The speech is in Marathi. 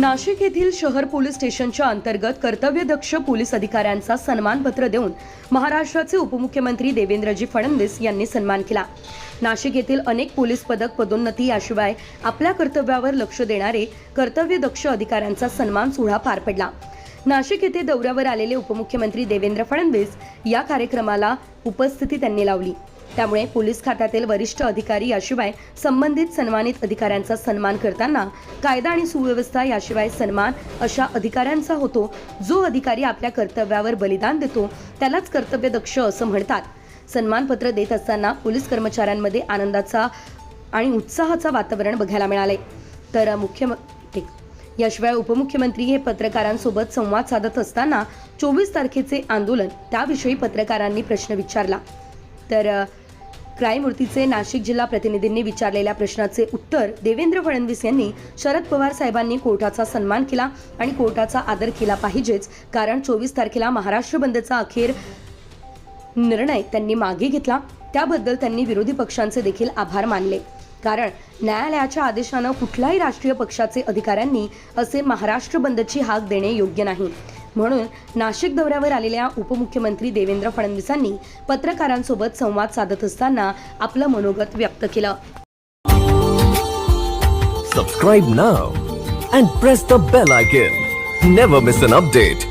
नाशिक येथील शहर पोलीस स्टेशनच्या अंतर्गत कर्तव्यदक्ष पोलीस अधिकाऱ्यांचा सन्मानपत्र देऊन महाराष्ट्राचे उपमुख्यमंत्री देवेंद्रजी फडणवीस यांनी सन्मान केला। नाशिक येथील अनेक पोलीस पदक पदोन्नती याशिवाय आपल्या कर्तव्यावर लक्ष देणारे कर्तव्यदक्ष अधिकाऱ्यांचा सन्मान सोहळा पार पडला। नाशिक येथे दौऱ्यावर आलेले उपमुख्यमंत्री देवेंद्र फडणवीस या कार्यक्रमाला उपस्थिती त्यांनी लावली। त्यामुळे पोलीस खात्यातील वरिष्ठ अधिकारी याशिवाय संबंधित सन्मानित अधिकाऱ्यांचा सन्मान करताना कायदा आणि सुव्यवस्था याशिवाय सन्मान अशा अधिकाऱ्यांचा होतो जो अधिकारी आपल्या कर्तव्यावर बलिदान देतो त्यालाच कर्तव्यदक्ष असं म्हणतात। सन्मानपत्र देत असताना पोलीस कर्मचाऱ्यांमध्ये आनंदाचा आणि उत्साहाचा वातावरण बघायला मिळाले। तर याशिवाय उपमुख्यमंत्री हे पत्रकारांसोबत संवाद साधत असताना 24 तारखेचे आंदोलन त्याविषयी पत्रकारांनी प्रश्न विचारला। तर न्यायमूर्तीचे नाशिक जिल्हा प्रतिनिधींनी विचारलेल्या प्रश्नाचे उत्तर देवेंद्र फडणवीस यांनी शरद पवार साहेबांनी कोर्टाचा सन्मान केला आणि कोर्टाचा आदर केला पाहिजेच, कारण 24 तारखेला महाराष्ट्र बंदचा अखेर निर्णय त्यांनी मागे घेतला। त्याबद्दल त्यांनी विरोधी पक्षांचे देखील आभार मानले, कारण न्यायालयाच्या आदेशानं कुठल्याही राष्ट्रीय पक्षाचे अधिकाऱ्यांनी असे महाराष्ट्र बंदची हाक देणे योग्य नाही। म्हणून नाशिक दौऱ्यावर आलेल्या उपमुख्यमंत्री देवेंद्र फडणवीसांनी पत्रकारांसोबत संवाद साधत असताना आपलं मनोगत व्यक्त केलं। Subscribe now and press the bell icon. Never miss an update.